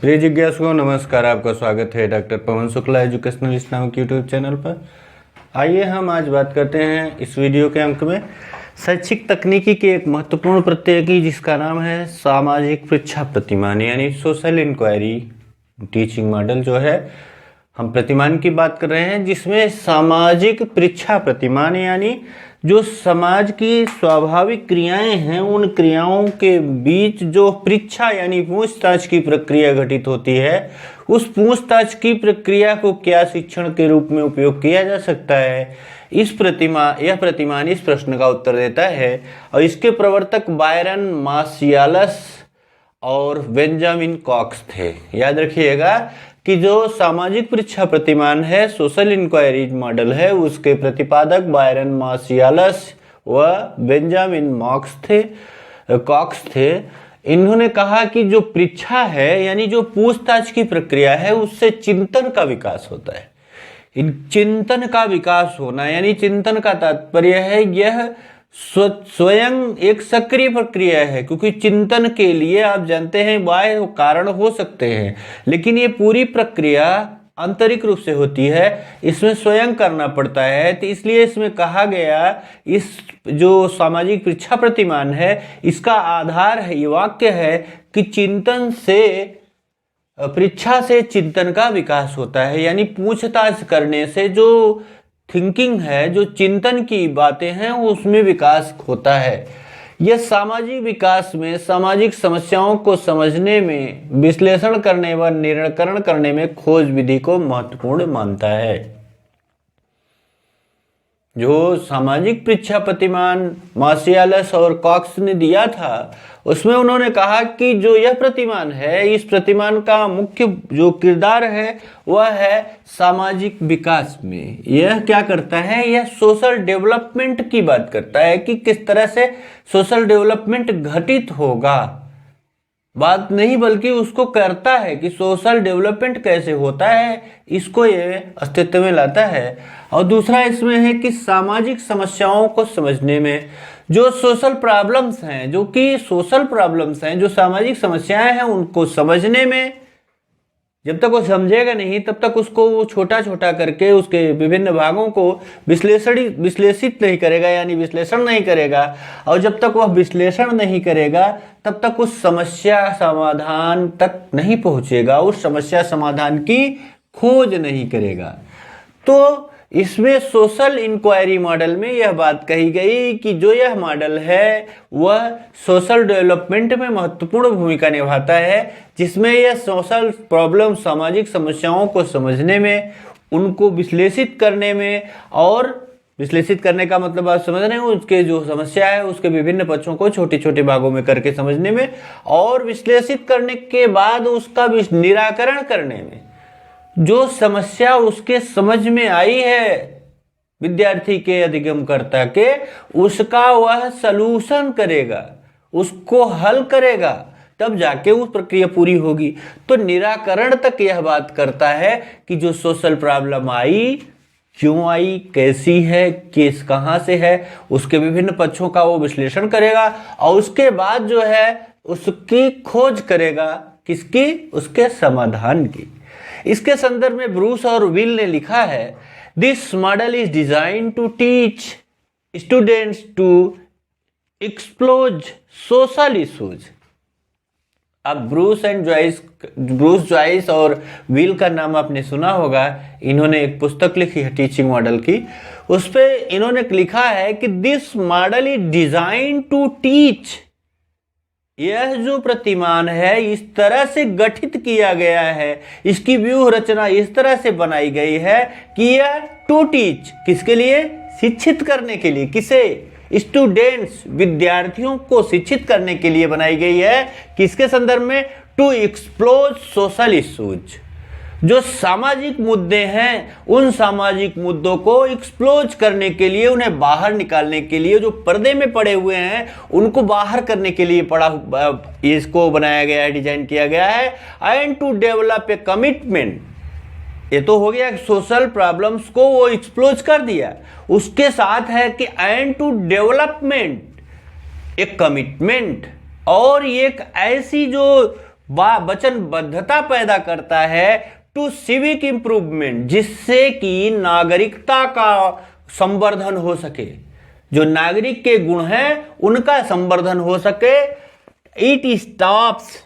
प्रिय जिज्ञासुओं नमस्कार, आपका स्वागत है डॉक्टर पवन शुक्ला एजुकेशनलिस्ट नामक यूट्यूब चैनल पर। आइए हम आज बात करते हैं इस वीडियो के अंक में शैक्षिक तकनीकी की एक महत्वपूर्ण प्रत्यय की, जिसका नाम है सामाजिक परीक्षा प्रतिमान यानी सोशल इंक्वायरी टीचिंग मॉडल। जो है हम प्रतिमान की बात कर रहे हैं, जिसमें सामाजिक परीक्षा प्रतिमान यानी जो समाज की स्वाभाविक क्रियाएं हैं, उन क्रियाओं के बीच जो परीक्षा यानी पूछताछ की प्रक्रिया घटित होती है, उस पूछताछ की प्रक्रिया को क्या शिक्षण के रूप में उपयोग किया जा सकता है। यह प्रतिमान इस प्रश्न का उत्तर देता है और इसके प्रवर्तक बायरन मार्शियस और बेंजामिन कॉक्स थे। याद रखिएगा कि जो सामाजिक परीक्षा प्रतिमान है, सोशल इंक्वायरी मॉडल है, उसके प्रतिपादक बायरन मार्शियस व बेंजामिन कॉक्स थे। इन्होंने कहा कि जो परीक्षा है यानी जो पूछताछ की प्रक्रिया है, उससे चिंतन का विकास होता है। चिंतन का विकास होना यानी चिंतन का तात्पर्य है यह स्वयं एक सक्रिय प्रक्रिया है, क्योंकि चिंतन के लिए आप जानते हैं बाह्य कारण हो सकते हैं, लेकिन ये पूरी प्रक्रिया आंतरिक रूप से होती है, इसमें स्वयं करना पड़ता है। तो इसलिए इसमें कहा गया, इस जो सामाजिक परीक्षा प्रतिमान है, इसका आधार है, ये वाक्य है कि चिंतन से परीक्षा से चिंतन का विकास होता है, यानी पूछताछ करने से जो थिंकिंग है, जो चिंतन की बातें हैं, उसमें विकास होता है। यह सामाजिक विकास में सामाजिक समस्याओं को समझने में, विश्लेषण करने व निराकरण करने में खोज विधि को महत्वपूर्ण मानता है। जो सामाजिक परीक्षा प्रतिमान मार्शियस और कॉक्स ने दिया था, उसमें उन्होंने कहा कि जो यह प्रतिमान है, इस प्रतिमान का मुख्य जो किरदार है वह है सामाजिक विकास में। यह क्या करता है, यह सोशल डेवलपमेंट की बात करता है कि किस तरह से सोशल डेवलपमेंट घटित होगा, बात नहीं बल्कि उसको करता है कि सोशल डेवलपमेंट कैसे होता है, इसको ये अस्तित्व में लाता है। और दूसरा इसमें है कि सामाजिक समस्याओं को समझने में, जो सोशल प्रॉब्लम्स हैं, जो सामाजिक समस्याएं हैं, उनको समझने में, जब तक वो समझेगा नहीं तब तक उसको वो छोटा छोटा करके उसके विभिन्न भागों को विश्लेषित नहीं करेगा, यानी विश्लेषण नहीं करेगा। और जब तक वह विश्लेषण नहीं करेगा तब तक उस समस्या समाधान तक नहीं पहुंचेगा, उस समस्या समाधान की खोज नहीं करेगा। तो इसमें सोशल इंक्वायरी मॉडल में यह बात कही गई कि जो यह मॉडल है वह सोशल डेवलपमेंट में महत्वपूर्ण भूमिका निभाता है, जिसमें यह सोशल प्रॉब्लम, सामाजिक समस्याओं को समझने में, उनको विश्लेषित करने में, और विश्लेषित करने का मतलब आप समझ रहे हो, उसके जो समस्या है उसके विभिन्न पक्षों को छोटे छोटे भागों में करके समझने में, और विश्लेषित करने के बाद उसका निराकरण करने में। जो समस्या उसके समझ में आई है विद्यार्थी के, अधिगमकर्ता के, उसका वह सलूशन करेगा, उसको हल करेगा, तब जाके उस प्रक्रिया पूरी होगी। तो निराकरण तक यह बात करता है कि जो सोशल प्रॉब्लम आई, क्यों आई, कैसी है, केस कहाँ से है, उसके विभिन्न पक्षों का वो विश्लेषण करेगा और उसके बाद जो है उसकी खोज करेगा, किसकी, उसके समाधान की। इसके संदर्भ में ब्रूस और विल ने लिखा है, this model is design to teach students to explore social issues. अब ब्रूस जॉइस और विल का नाम आपने सुना होगा, इन्होंने एक पुस्तक लिखी है टीचिंग मॉडल की, उस पे इन्होंने लिखा है कि this model is design to teach. यह जो प्रतिमान है इस तरह से गठित किया गया है, इसकी व्यूह रचना इस तरह से बनाई गई है कि यह टू टीच, किसके लिए, शिक्षित करने के लिए, किसे, स्टूडेंट्स, विद्यार्थियों को शिक्षित करने के लिए बनाई गई है। किसके संदर्भ में, टू एक्सप्लोर सोशल इश्यूज। जो सामाजिक मुद्दे हैं, उन सामाजिक मुद्दों को एक्सप्लोज करने के लिए, उन्हें बाहर निकालने के लिए, जो पर्दे में पड़े हुए हैं उनको बाहर करने के लिए इसको बनाया गया है, डिजाइन किया गया है। And to develop a commitment, ये तो हो गया सोशल प्रॉब्लम्स को वो एक्सप्लोज कर दिया, उसके साथ है कि एंड टू डेवलपमेंट, एक कमिटमेंट, और एक ऐसी जो वचनबद्धता पैदा करता है टू सिविक इंप्रूवमेंट, जिससे कि नागरिकता का संवर्धन हो सके, जो नागरिक के गुण हैं उनका संवर्धन हो सके। It stops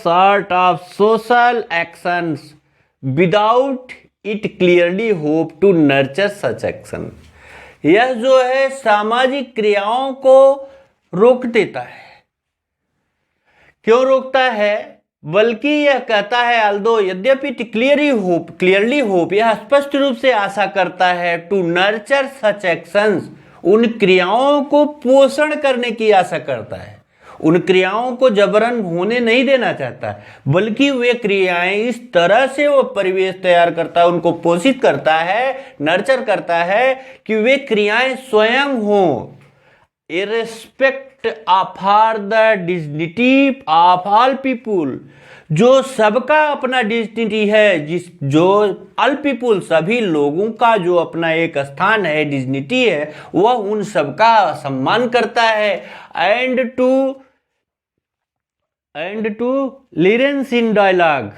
sort of social actions without it clearly hope to nurture such action। यह जो है सामाजिक क्रियाओं को रोक देता है। क्यों रोकता है? बल्कि यह कहता है अल्दो यद्यपि क्लियरली होप यह स्पष्ट रूप से आशा करता है टू नर्चर सच एक्शंस, उन क्रियाओं को पोषण करने की आशा करता है, उन क्रियाओं को जबरन होने नहीं देना चाहता, बल्कि वे क्रियाएं इस तरह से वो परिवेश तैयार करता है, उनको पोषित करता है, नर्चर करता है कि वे क्रियाएं स्वयं हों, इरेस्पेक्ट of the dignity of all people, जो सबका अपना डिग्निटी है, जो ऑल पीपुल सभी लोगों का जो अपना एक स्थान है, डिग्निटी है, वह उन सबका सम्मान करता है। And tolerance in dialogue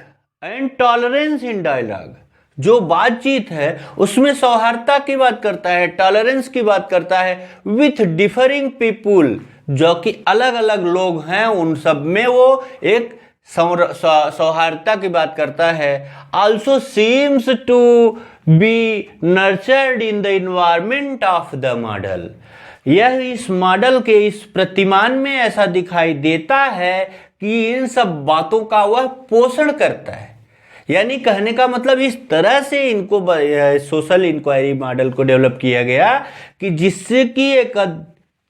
and tolerance in dialogue, जो बातचीत है उसमें सौहार्दता की बात करता है, टॉलरेंस की बात करता है विथ डिफरिंग पीपुल, जो कि अलग अलग लोग हैं उन सब में वो एक सौहार्दता की बात करता है। Also seems to be nurtured in the environment of the model, यह इस मॉडल के इस प्रतिमान में ऐसा दिखाई देता है कि इन सब बातों का वह पोषण करता है। यानी कहने का मतलब इस तरह से इनको सोशल इंक्वायरी मॉडल को डेवलप किया गया कि जिससे कि एक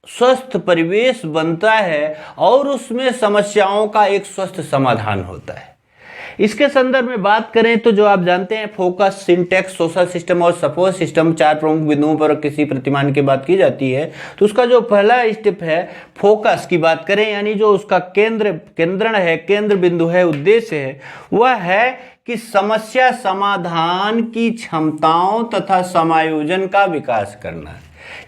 स्वस्थ परिवेश बनता है और उसमें समस्याओं का एक स्वस्थ समाधान होता है। इसके संदर्भ में बात करें तो जो आप जानते हैं फोकस, सिंटेक्स, सोशल सिस्टम और सपोर्ट सिस्टम, चार प्रमुख बिंदुओं पर किसी प्रतिमान की बात की जाती है तो उसका जो पहला स्टेप है फोकस की बात करें, यानी जो उसका केंद्रण है, केंद्र बिंदु है, उद्देश्य है, वह है कि समस्या समाधान की क्षमताओं तथा समायोजन का विकास करना।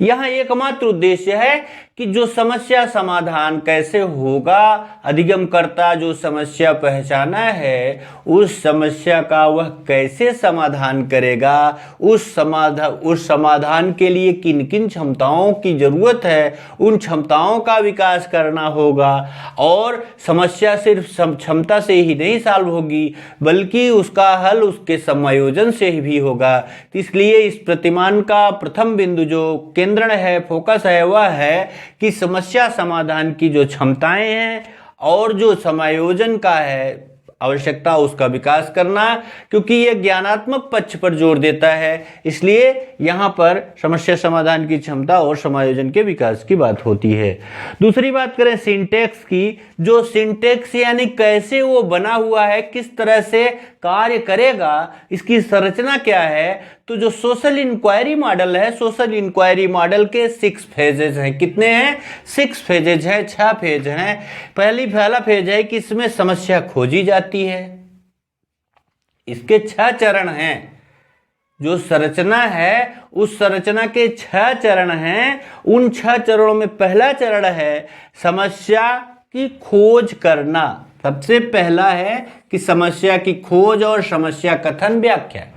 यहाँ एकमात्र उद्देश्य है कि जो समस्या समाधान कैसे होगा, अधिगमकर्ता जो समस्या पहचाना है उस समस्या का वह कैसे समाधान करेगा, उस समाधान के लिए किन किन क्षमताओं की जरूरत है, उन क्षमताओं का विकास करना होगा। और समस्या सिर्फ क्षमता से ही नहीं सॉल्व होगी बल्कि उसका हल उसके समायोजन से भी होगा। तो इसलिए इस प्रतिमान का प्रथम बिंदु जो केंद्रण है, फोकस है, वह है कि समस्या समाधान की जो क्षमताएं हैं और जो समायोजन का है आवश्यकता उसका विकास करना, क्योंकि यह ज्ञानात्मक पक्ष पर जोर देता है। इसलिए यहाँ पर समस्या समाधान की क्षमता और समायोजन के विकास की बात होती है। दूसरी बात करें सिंटेक्स की, जो सिंटेक्स यानी कैसे वो बना हुआ है, किस तरह से कार्य करेगा, इसकी संरचना क्या है। तो जो सोशल इंक्वायरी मॉडल है, सोशल इंक्वायरी मॉडल के 6 फेजेज हैं। कितने हैं? 6 फेजेज हैं, 6 फेज हैं। पहला फेज है कि इसमें समस्या खोजी जाती है, इसके 6 चरण हैं। जो संरचना है उस संरचना के 6 चरण हैं। उन 6 चरणों में पहला चरण है समस्या की खोज करना। सबसे पहला है कि समस्या की खोज और समस्या कथन व्याख्या।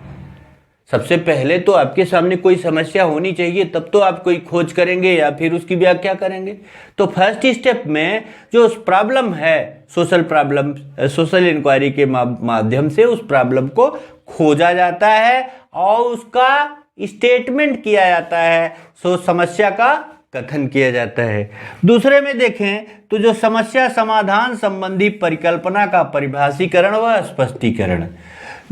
सबसे पहले तो आपके सामने कोई समस्या होनी चाहिए, तब तो आप कोई खोज करेंगे या फिर उसकी व्याख्या करेंगे। तो फर्स्ट स्टेप में जो प्रॉब्लम है, सोशल इंक्वायरी के माध्यम से उस प्रॉब्लम को खोजा जाता है और उसका स्टेटमेंट किया जाता है, समस्या का कथन किया जाता है। दूसरे में देखें तो जो समस्या समाधान संबंधी परिकल्पना का परिभाषीकरण व स्पष्टीकरण।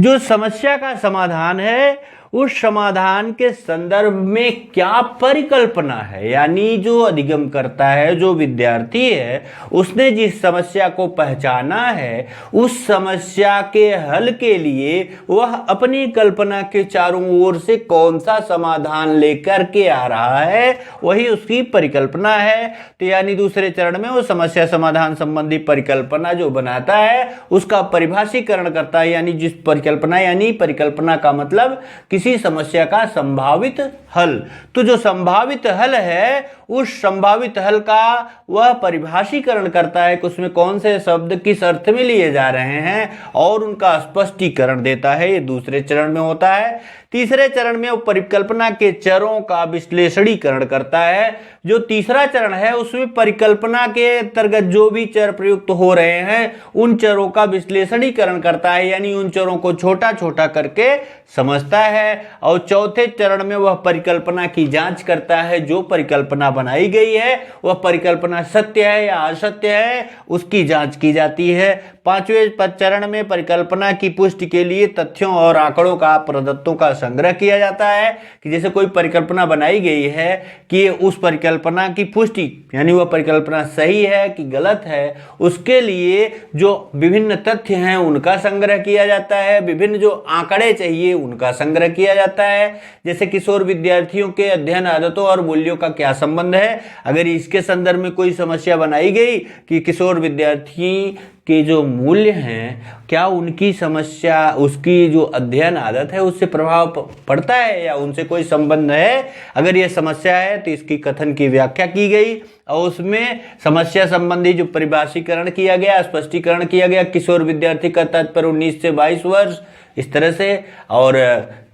जो समस्या का समाधान है उस समाधान के संदर्भ में क्या परिकल्पना है, यानी जो अधिगम करता है, जो विद्यार्थी है, उसने जिस समस्या को पहचाना है उस समस्या के हल के लिए वह अपनी कल्पना के चारों ओर से कौन सा समाधान लेकर के आ रहा है, वही उसकी परिकल्पना है। तो यानी दूसरे चरण में वो समस्या समाधान संबंधी परिकल्पना जो बनाता है उसका परिभाषीकरण करता है। यानी जिस परिकल्पना, यानी परिकल्पना का मतलब कि किसी समस्या का संभावित हल। तो जो संभावित हल है उस संभावित हल का वह परिभाषीकरण करता है कि उसमें कौन से शब्द किस अर्थ में लिए जा रहे हैं और उनका स्पष्टीकरण देता है। ये दूसरे चरण में होता है। तीसरे चरण में वो परिकल्पना के चरों का विश्लेषणीकरण करता है। जो तीसरा चरण है उसमें परिकल्पना के अंतर्गत जो भी चर प्रयुक्त हो रहे हैं उन चरों का विश्लेषणीकरण करता है, यानी उन चरों को छोटा छोटा करके समझता है। और चौथे चरण में वह परिकल्पना की जांच करता है। जो परिकल्पना बनाई गई है वह परिकल्पना सत्य है या असत्य है, उसकी जांच की जाती है। पांचवें चरण में परिकल्पना की पुष्टि के लिए तथ्यों और आंकड़ों का प्रदत्तों का संग्रह किया जाता है कि जैसे कोई परिकल्पना बनाई गई है कि उस परिकल्पना की पुष्टि यानी वह परिकल्पना सही है कि गलत है, उसके लिए जो विभिन्न तथ्य हैं उनका संग्रह किया जाता है। विभिन्न जो आंकड़े चाहिए उनका संग्रह किया जाता है। जैसे किशोर विद्यार्थियों के अध्ययन आदतों और मूल्यों का क्या संबंध है, अगर इसके संदर्भ में कोई समस्या बनाई गई कि किशोर विद्यार्थी के जो मूल्य हैं क्या उनकी समस्या उसकी जो अध्ययन आदत है उससे प्रभाव पड़ता है या उनसे कोई संबंध है, अगर ये समस्या है तो इसकी कथन की व्याख्या की गई और उसमें समस्या संबंधी जो परिभाषीकरण किया गया, स्पष्टीकरण किया गया। किशोर विद्यार्थी का तात्पर्य 19 से 22 वर्ष इस तरह से, और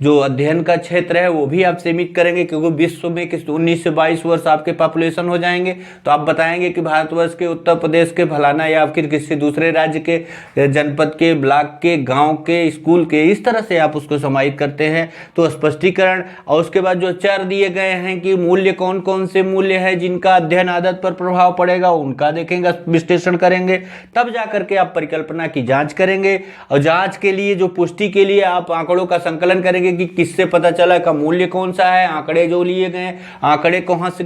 जो अध्ययन का क्षेत्र है वो भी आप सीमित करेंगे क्योंकि विश्व में 19 से 22 वर्ष आपके पॉपुलेशन हो जाएंगे तो आप बताएंगे कि भारतवर्ष के उत्तर प्रदेश के फलाना या फिर किसी दूसरे राज्य के जनपद के ब्लॉक के गांव के स्कूल के, इस तरह से आप उसको समाहित करते हैं। तो स्पष्टीकरण और उसके बाद जो चर दिए गए हैं कि मूल्य कौन कौन से मूल्य है जिनका अध्ययन आदत पर प्रभाव पड़ेगा उनका देखेंगे, विश्लेषण करेंगे, तब जाकर के आप परिकल्पना की जांच करेंगे। और जांच के लिए जो पुष्टि के लिए आप आंकड़ों का संकलन करेंगे कि किससे पता चला का मूल्य कौन सा है, आंकड़े जो लिए गए, आंकड़े कहां से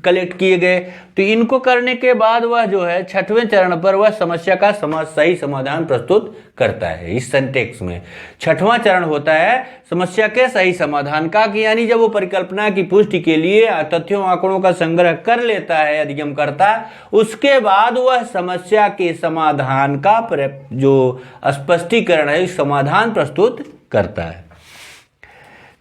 कलेक्ट किए गए। तो इनको करने के बाद वह जो है छठवें चरण पर वह समस्या का सही समाधान प्रस्तुत करता है। इस सेंटेक्स में छठवां चरण होता है समस्या के सही समाधान का, कि यानी जब वो परिकल्पना की पुष्टि के लिए तथ्यों आंकड़ों का संग्रह कर लेता है अधिगम करता, उसके बाद वह समस्या के समाधान का जो स्पष्टीकरण है समाधान प्रस्तुत करता है।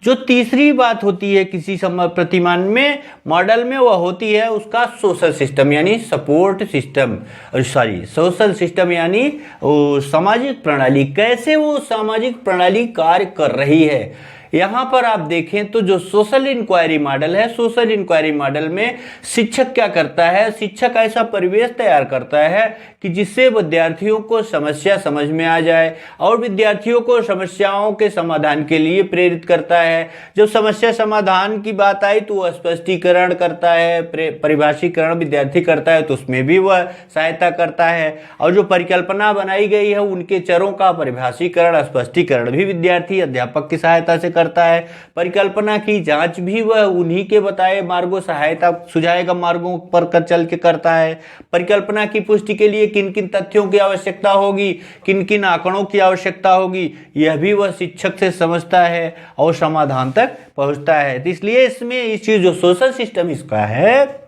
जो तीसरी बात होती है किसी प्रतिमान में मॉडल में वह होती है उसका सोशल सिस्टम यानी सपोर्ट सिस्टम, सोशल सिस्टम यानी सामाजिक प्रणाली, कैसे वो सामाजिक प्रणाली कार्य कर रही है। यहाँ पर आप देखें तो जो सोशल इंक्वायरी मॉडल है, सोशल इंक्वायरी मॉडल में शिक्षक क्या करता है, शिक्षक ऐसा परिवेश तैयार करता है कि जिससे विद्यार्थियों को समस्या समझ में आ जाए और विद्यार्थियों को समस्याओं के समाधान के लिए प्रेरित करता है। जब समस्या समाधान की बात आई तो वह स्पष्टीकरण करता है, परिभाषीकरण विद्यार्थी करता है तो उसमें भी वह सहायता करता है। और जो परिकल्पना बनाई गई है उनके चरों का परिभाषीकरण स्पष्टीकरण भी विद्यार्थी अध्यापक की सहायता से करता है। परिकल्पना की जांच भी वह उन्हीं के बताए मार्गों सहायता सुझाएगा मार्गों पर चल के करता है। परिकल्पना की पुष्टि के लिए किन किन तथ्यों की आवश्यकता होगी, किन किन आंकड़ों की आवश्यकता होगी, यह भी वह शिक्षक से समझता है और समाधान तक पहुंचता है। तो इसलिए इसमें इस जो सोशल सिस्टम इसका है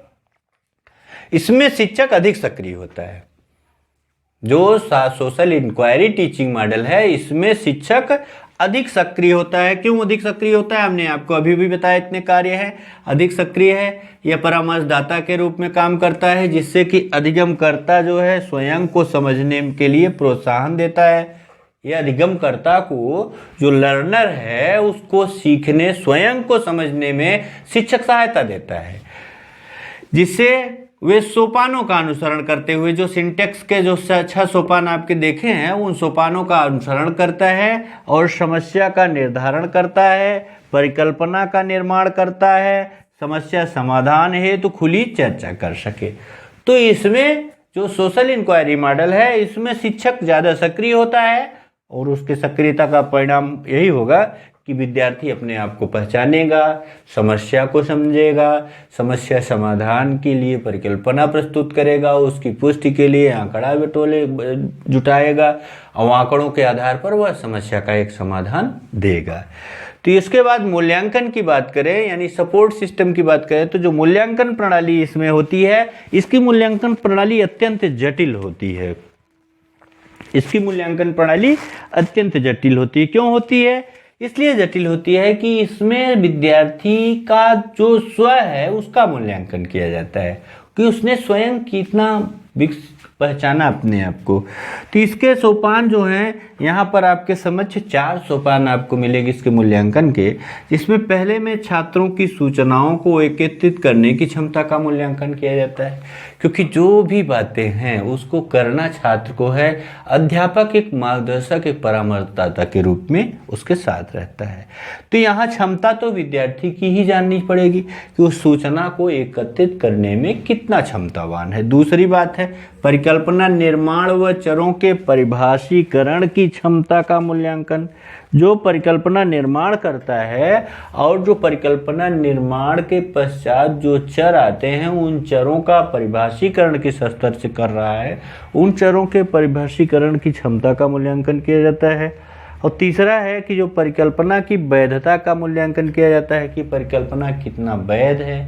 इसमें शिक्षक अधिक सक्रिय होता है। जो सोशल इंक्वायरी टीचिंग मॉडल है इसमें शिक्षक अधिक सक्रिय होता है। क्यों अधिक सक्रिय होता है, हमने आपको अभी भी बताया इतने कार्य है। अधिक सक्रिय है, यह परामर्शदाता के रूप में काम करता है जिससे कि अधिगमकर्ता जो है स्वयं को समझने के लिए प्रोत्साहन देता है। यह अधिगमकर्ता को जो लर्नर है उसको सीखने स्वयं को समझने में शिक्षक सहायता देता है, जिससे वे सोपानों का अनुसरण करते हुए जो सिंटेक्स के जो 6 सोपान आपके देखे हैं उन सोपानों का अनुसरण करता है और समस्या का निर्धारण करता है, परिकल्पना का निर्माण करता है, समस्या समाधान हेतु खुली चर्चा कर सके। तो इसमें जो सोशल इंक्वायरी मॉडल है इसमें शिक्षक ज़्यादा सक्रिय होता है और उसके सक्रियता का परिणाम यही होगा कि विद्यार्थी अपने आप को पहचानेगा, समस्या को समझेगा, समस्या समाधान के लिए परिकल्पना प्रस्तुत करेगा, उसकी पुष्टि के लिए आंकड़ा बटोले जुटाएगा और आंकड़ों के आधार पर वह समस्या का एक समाधान देगा। तो इसके बाद मूल्यांकन की बात करें यानी सपोर्ट सिस्टम की बात करें तो जो मूल्यांकन प्रणाली इसमें होती है इसकी मूल्यांकन प्रणाली अत्यंत जटिल होती है। इसकी मूल्यांकन प्रणाली अत्यंत जटिल होती है। क्यों होती है? इसलिए जटिल होती है कि इसमें विद्यार्थी का जो स्व है उसका मूल्यांकन किया जाता है कि उसने स्वयं कितना पहचाना अपने आप को। तो इसके सोपान जो हैं यहाँ पर आपके समक्ष 4 सोपान आपको मिलेंगे इसके मूल्यांकन के, जिसमें पहले में छात्रों की सूचनाओं को एकत्रित करने की क्षमता का मूल्यांकन किया जाता है, क्योंकि जो भी बातें हैं उसको करना छात्र को है। अध्यापक एक मार्गदर्शक, एक परामर्शदाता के रूप में उसके साथ रहता है। तो यहाँ क्षमता तो विद्यार्थी की ही जाननी पड़ेगी कि उस सूचना को एकत्रित करने में कितना क्षमतावान है। दूसरी बात है परिकल्पना निर्माण व चरों के परिभाषीकरण की क्षमता का मूल्यांकन। जो परिकल्पना निर्माण करता है और जो परिकल्पना निर्माण के पश्चात जो चर आते हैं उन चरों का परिभाषीकरण किस स्तर से कर रहा है, उन चरों के परिभाषीकरण की क्षमता का मूल्यांकन किया जाता है। और तीसरा है कि जो परिकल्पना की वैधता का मूल्यांकन किया जाता है कि परिकल्पना कितना वैध है,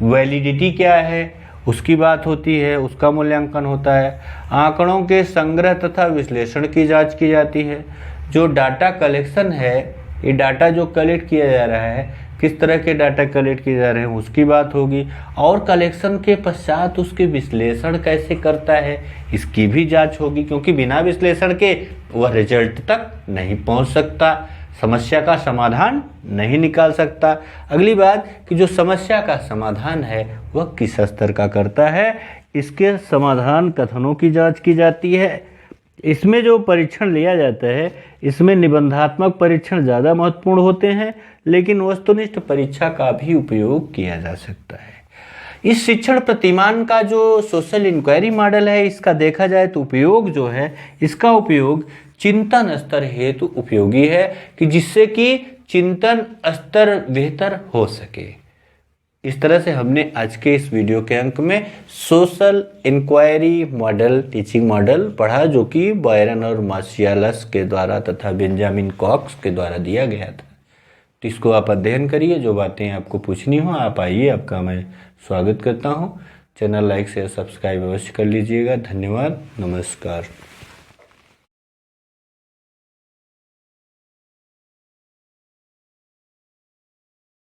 वैलिडिटी क्या है उसकी बात होती है, उसका मूल्यांकन होता है। आंकड़ों के संग्रह तथा विश्लेषण की जांच की जाती है। जो डाटा कलेक्शन है, ये डाटा जो कलेक्ट किया जा रहा है, किस तरह के डाटा कलेक्ट किए जा रहे हैं उसकी बात होगी। और कलेक्शन के पश्चात उसके विश्लेषण कैसे करता है इसकी भी जांच होगी, क्योंकि बिना विश्लेषण के वह रिजल्ट तक नहीं पहुंच सकता, समस्या का समाधान नहीं निकाल सकता। अगली बात कि जो समस्या का समाधान है वह किस स्तर का करता है, इसके समाधान कथनों की जांच की जाती है। इसमें जो परीक्षण लिया जाता है इसमें निबंधात्मक परीक्षण ज़्यादा महत्वपूर्ण होते हैं, लेकिन वस्तुनिष्ठ परीक्षा का भी उपयोग किया जा सकता है। इस शिक्षण प्रतिमान का जो सोशल इंक्वायरी मॉडल है इसका देखा जाए तो उपयोग जो है इसका उपयोग चिंतन स्तर हेतु उपयोगी है कि जिससे कि चिंतन स्तर बेहतर हो सके। इस तरह से हमने आज के इस वीडियो के अंक में social inquiry model, teaching model पढ़ा, जो कि बायरन और मार्शियालस के द्वारा तथा बेंजामिन कॉक्स के द्वारा दिया गया था। तो इसको आप अध्ययन करिए, जो बातें आपको पूछनी हो आप आइए, आपका मैं स्वागत करता हूँ। चैनल लाइक शेयर सब्सक्राइब अवश्य कर लीजिएगा। धन्यवाद, नमस्कार।